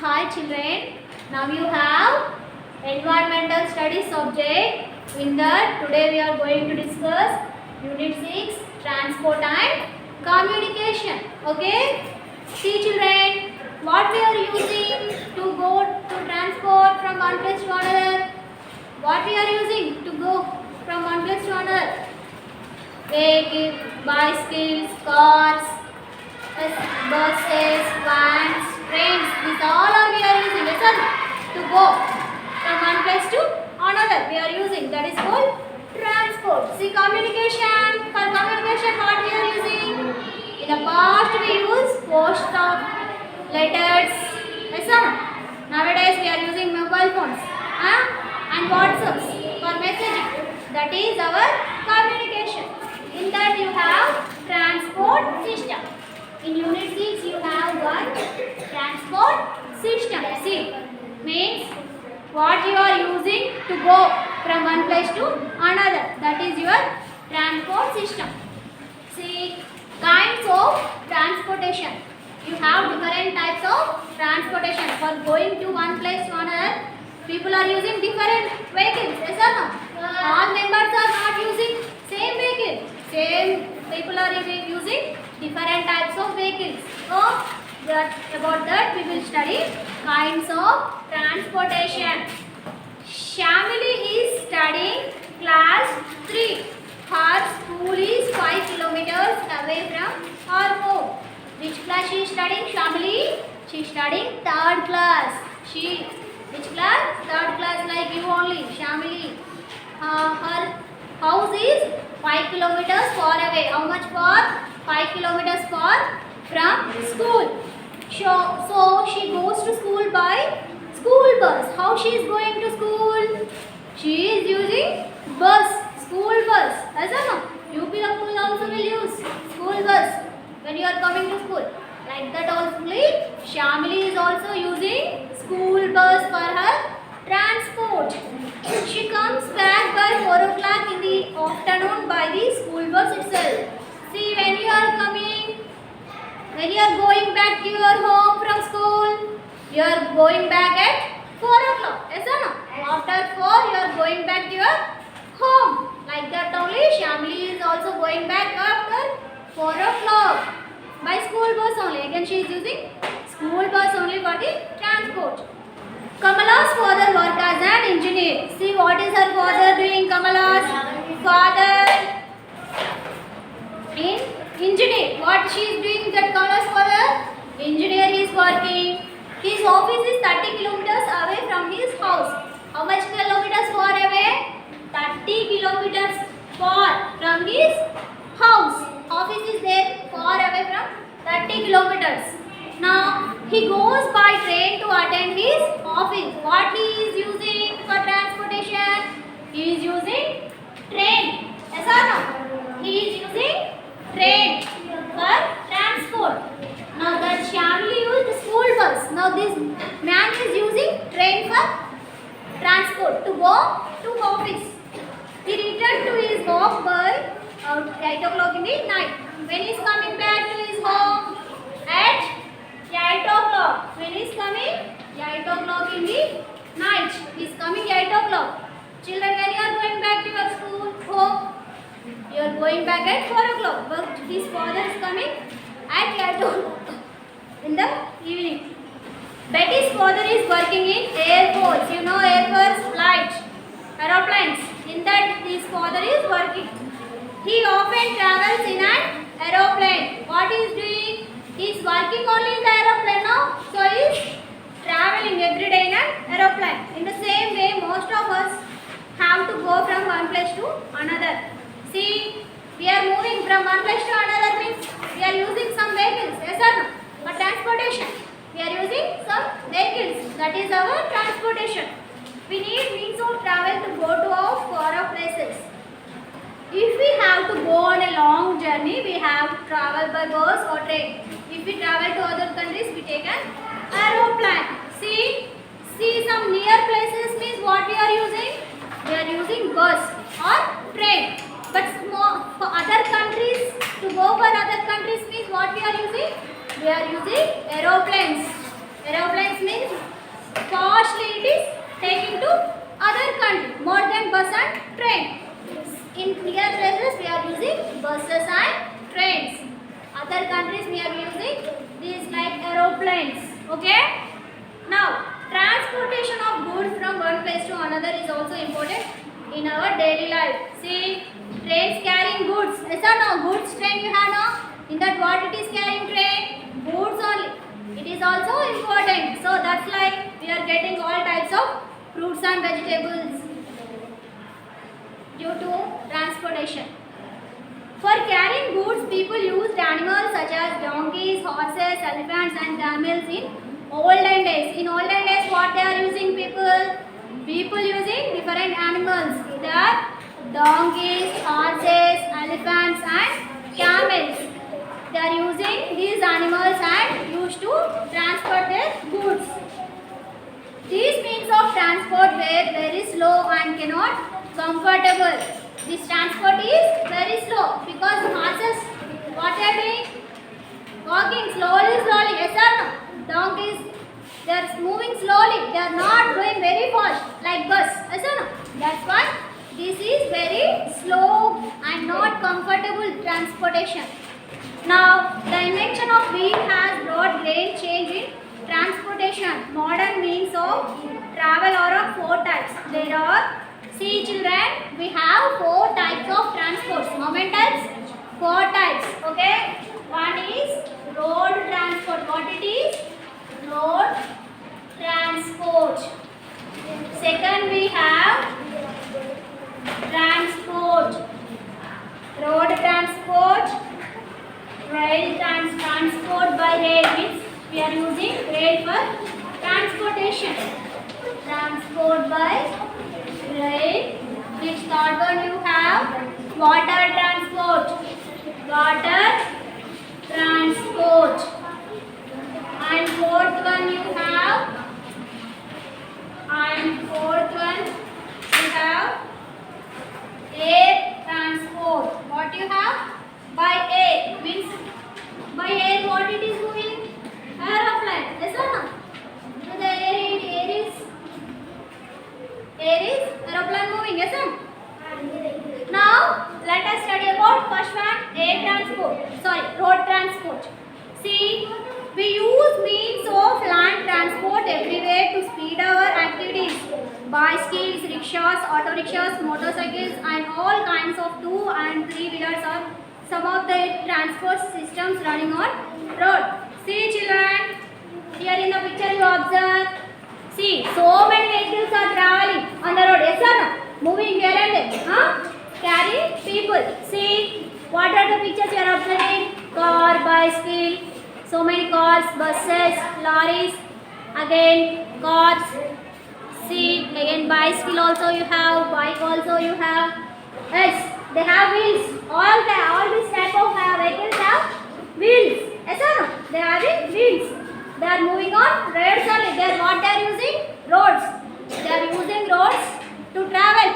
Hi children, now you have environmental studies subject. In that today we are going to discuss unit 6 transport and communication. Okay? See children, what we are using to go to transport from one place to another? What we are using to go from one place to another? Vehicles, bicycles, cars, buses, vans, trains. These all are we are using. Listen, to go from one place to another. We are using. That is called transport. See communication. For communication, what we are using? In the past, we use post of letters. Listen. Nowadays, we are using mobile phones and WhatsApps for messaging. That is our communication. In that you have transport system. In unit 6 you have one transport system. See, means what you are using to go from one place to another. That is your transport system. See, kinds of transportation. You have different types of transportation. For going to one place to another, people are using different vehicles. Yes or no? All members are not using same vehicle. Same people are using different types of vehicles. So, about that we will study kinds of transportation. Shamili is studying class 3. Her school is 5 kilometers away from her home. Which class she is studying? Shamili? She is studying 3rd class. Which class? 3rd class, like you only. Shamili. Her house is 5 kilometers far away. How much far? 5 kilometers far from school. So she goes to school by school bus. How she is going to school? She is using bus, school bus. As I know, UP people also will use school bus when you are coming to school. Like that only, Shamili is also using school bus for her transport. She comes back by 4 o'clock in the afternoon by the school bus itself. See, when you are going back to your home from school, you are going back at 4 o'clock. Yes or no? After 4, you are going back to your home. Like that only, Shamili is also going back after 4 o'clock by school bus only. Again, she is using school bus only for the transport. Kamala's father works as an engineer. See, what is her father doing? Kamala's father in engineer. What she is doing? That Kamala's father engineer is working. His office is 30 kilometers away from his house. How much kilometers far away? 30 kilometers far from his house. Office is there far away from 30 kilometers. Now he goes by train to attend his office. What he is using for transportation? He is using train. Yes or no? He is using train for transport. Now that Shamili used school bus. Now this man is using train for transport to go to office. He returned to his home by 8 o'clock in the night. When he is coming back to his home at 8 o'clock. When he is coming? 8 o'clock in the night. He is coming 8 o'clock. Children, when you are going back to your school, home, you are going back at 4 o'clock. But his father is coming at 8 o'clock in the evening. Betty's father is working in Air Force. You know Air Force flight, aeroplanes. In that his father is working. He often travels in an aeroplane. What he is doing? He is working only in the aeroplane now. So he is traveling every day in an aeroplane. In the same way, most of us have to go from one place to another. See, we are moving from one place to another means we are using some vehicles. Yes or no? For transportation, we are using some vehicles. That is our transportation. We need means of travel to go to our far off places. If we have to go on a long journey, we have to travel by bus or train. If we travel to other countries, we take an aeroplane. See some near places means what we are using? We are using bus or train. But for other countries, to go for other countries means what we are using? We are using aeroplanes. Aeroplanes means costly it is taking to other country more than bus and train. In near places we are using buses and trains. Other countries we are using these like aeroplanes. Okay. Now transportation of goods from one place to another is also important in our daily life. See, trains carrying goods. Yes or no? Goods train you have no? In that what it is carrying train? Goods only. It is also important. So that's like we are getting all types of fruits and vegetables due to transportation. For carrying goods, people used animals such as donkeys, horses, elephants and camels in olden days. In olden days, what they are using people? People using different animals. Either donkeys, horses, elephants and camels. They are using these animals and used to transport their goods. These means of transport were very slow and cannot comfortable. This transport is very slow because horses, what they are doing? Walking slowly, yes or no? Donkeys, they are moving slowly. They are not going very fast like bus, yes or no? That's why this is very slow and not comfortable transportation. Now, the invention of wheel has brought great change in transportation. Modern means of travel are of four types. There are, see children, we have four types of transports. How many types? Four types. Okay. One is road transport. What it is? Road transport. Second we have transport. Road transport. Rail transport by rail means we are using rail for transportation. Transport by rail. Next third one you have water transport. Water transport. And fourth one you have air transport. What you have? By air means by air what it is moving? Aeroplane. Yes or no? So the air is aeroplane moving. Yes or no? Now let us study about first one, air transport. Road transport. See, we use means of land transport everywhere to speed our activities. Bicycles, rickshaws, auto rickshaws, motorcycles and all kinds of two and three wheelers are some of the transport systems running on road. See children, here in the picture you observe. See, so many vehicles are traveling on the road. Yes or no? Moving here and there. Carrying people. See, what are the pictures you are observing? Car, bicycle, so many cars, buses, lorries, again cars. See, again bicycle also you have, bike also you have. Yes, they have wheels. All these type of vehicles have wheels. Yes or no? They are having wheels. They are moving on roads only. They are what they are using? Roads. They are using roads to travel.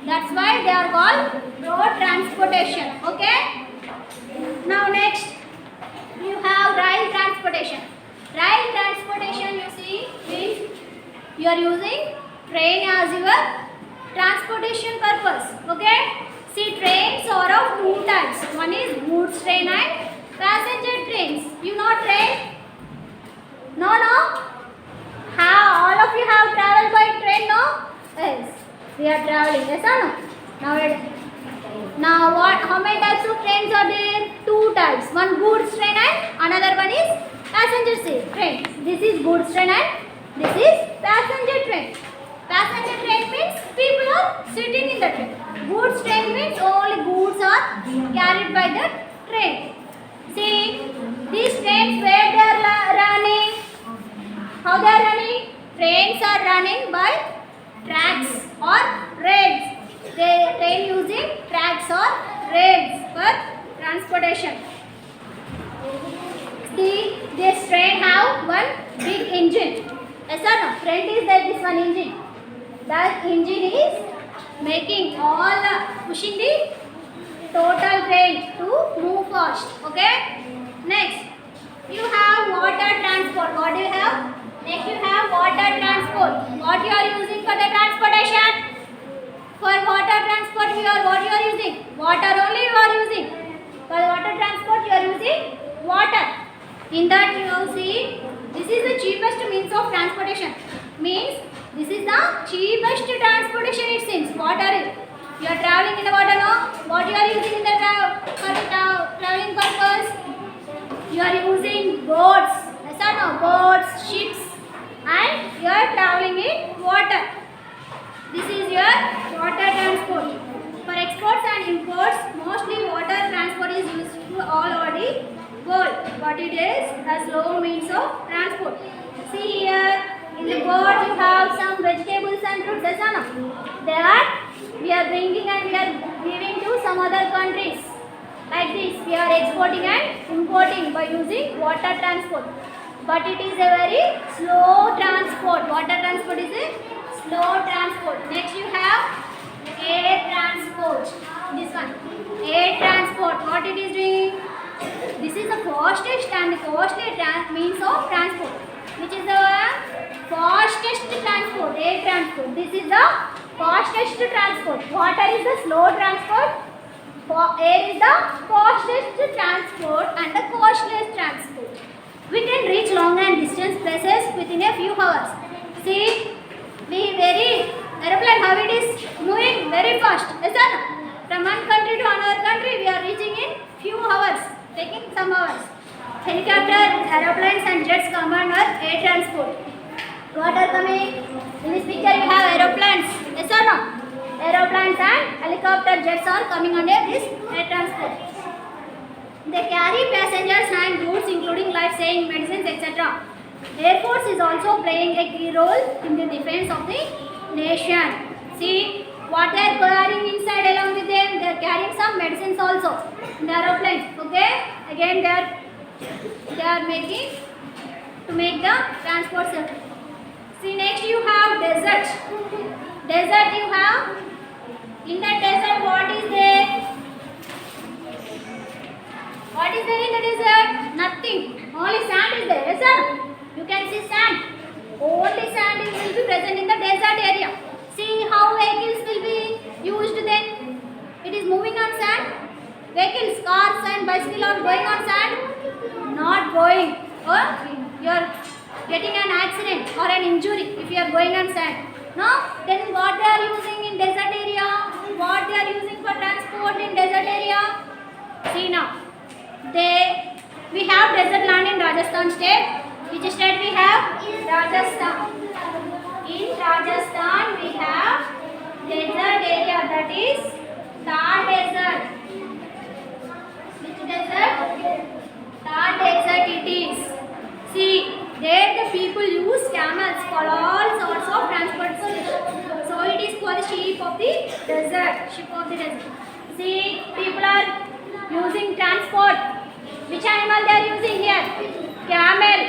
That's why they are called road transportation. Okay. Now next, you have rail transportation. Rail transportation you see means you are using train as your transportation purpose. Okay. See, trains are of two types. One is goods train and passenger trains. You know train? No. How all of you have traveled by train? No. Yes. We are traveling. Yes or no? Now what? How many types of trains are there? Two types. One goods train and another one is passenger train. This is goods train and this is passenger train. Passenger train means people are sitting in the train. Goods train means only goods are carried by the train. See, these trains where they are running? How they are running? Trains are running by tracks or rails. They train using tracks or rails for transportation. See, this train have one big engine. Yes or no? Front is there this one engine. That engine is making pushing the total train to move fast. Okay. Next, you have water transport. What do you have? what you are using? Water only you are using. For water transport you are using water. In that you see, this is the cheapest means of transportation. Means this is the cheapest transportation it seems. Water. You are traveling in the water, no? What you are using in the traveling purpose? You are using boats. Yes or no? Boats, ships, and you are traveling in water. This is your water transport. For exports and imports, mostly water transport is used to all over the world. But it is a slow means of transport. See here, in the boat you have some vegetables and fruits. Yes or no? That we are bringing and we are giving to some other countries. Like this, we are exporting and importing by using water transport. But it is a very slow transport. Water transport is a slow transport. Next you have air transport. This one, air transport. What it is doing? This is the fastest and the costly means of transport. Which is the fastest transport? Air transport. This is the fastest transport. Water is the slow transport. Air is the fastest transport and the costliest transport. We can reach long and distance places within a few hours. See, aeroplane how it is moving very fast. Yes or no? From one country to another country we are reaching in few hours, taking some hours. Helicopter, aeroplanes and jets combined are air transport. What are coming? In this picture you have aeroplanes. Yes or no? Aeroplanes and helicopter jets are coming under this air transport. They carry passengers and goods including life-saving medicines, etc. Air Force is also playing a key role in the defense of the nation. See what they are carrying inside along with them. They are carrying some medicines also in the aeroplanes. Okay. Again they are making to make the transport safe. See next you have desert. Desert you have. In the desert what is there? What is there in the desert? Nothing. Only sand is there. Yes sir? You can see sand. Only sand will be present in the desert area. See how vehicles will be used then. It is moving on sand. Vehicles, cars and bicycles are going on sand. Not going. Or you are getting an accident or an injury if you are going on sand. No? Then what they are using in desert area? What they are using for transport in desert area? See now. We have desert land in Rajasthan state. Which state we have? Rajasthan. In Rajasthan we have desert area, that is Thar desert. Which desert? Thar desert it is. See, there the people use camels for all sorts of transport. So it is called sheep of the desert. Sheep of the desert. See, people are using transport. Which animal they are using here? Camel.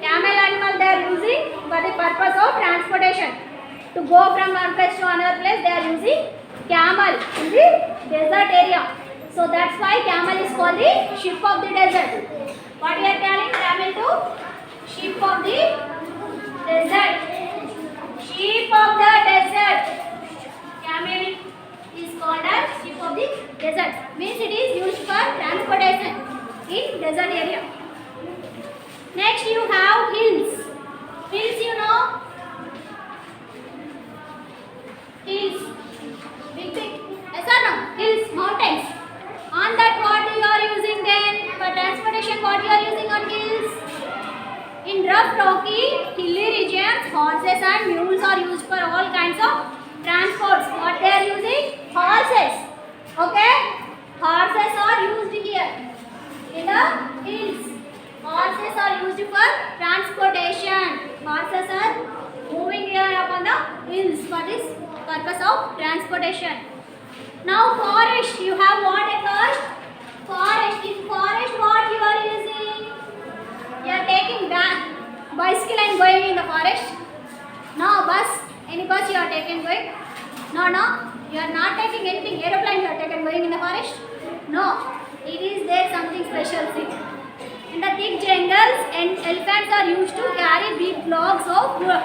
Camel animal they are using for the purpose of transportation. To go from one place to another place they are using camel in the desert area. So that's why camel is called the sheep of the desert. What we are calling camel to? Sheep of the desert. Sheep of the desert. Camel is called as sheep of the desert. Means it is used for transportation in desert area. Next you have hills. Hills you know. Hills. Big. Yes or no? Hills, mountains. On that what you are using then? For transportation what you are using on hills? In rough, rocky, hilly regions, horses and mules are used for all kinds of transports. What they are using? Horses. Okay? Horses are used here in the hills. Horses are used for transportation. Horses are moving here upon the hills for this purpose of transportation. Now forest, you have what at first? Forest. In forest what you are using? You are taking bicycle and going in the forest. No, bus. Any bus you are taking going? No. You are not taking anything. Aeroplane you are taking going in the forest? No. It is there something special thing. In the thick jungles, and elephants are used to carry big logs of wood.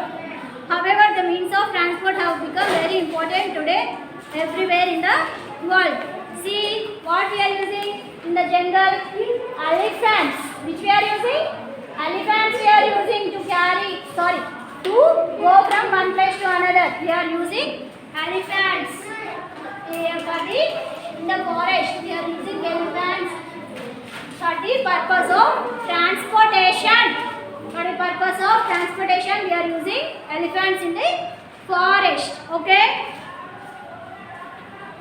However, the means of transport have become very important today everywhere in the world. See what we are using in the jungle? Elephants. Which we are using? Elephants we are using to to go from one place to another. We are using elephants. In the forest, we are using elephants for the purpose of transportation. For the purpose of transportation, we are using elephants in the forest. Okay.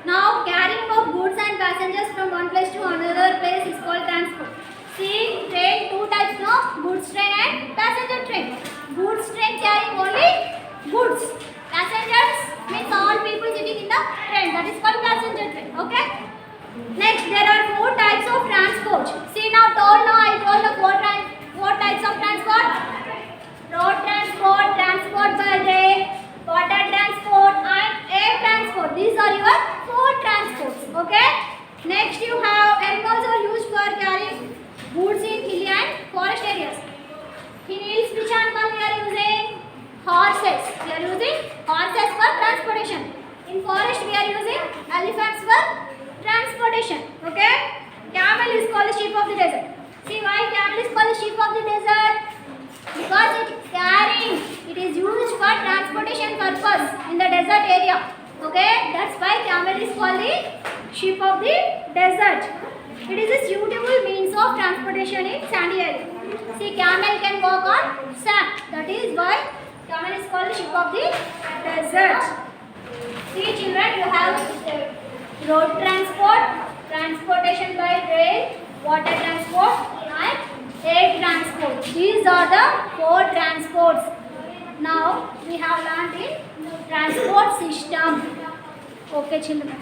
Now, carrying of goods and passengers from one place to another place is called transport. See, train, two types, no? Goods train and passenger train. Goods train carrying only goods. Passengers means all people sitting in the train. That is called passenger train. Okay. Next, there are four types of transport. See now, I told the four types of transport. Road transport, transport by rail, water transport and air transport. These are your four transports. Okay. Next, you have animals are used for carrying goods in hilly and forest areas. In hills, which animal we are using? Horses. We are using horses for transportation. In forest, we are using elephants for transportation. Okay. Camel is called the sheep of the desert. See why camel is called the sheep of the desert? Because it is carrying. It is used for transportation purpose in the desert area. Okay. That's why camel is called the sheep of the desert. It is a suitable means of transportation in sandy area. See, camel can walk on sand. That is why camel is called the sheep of the desert. See, children, you have road transport, transportation by rail, water transport and air transport. These are the four transports. Now, we have learned in transport system. Okay, children.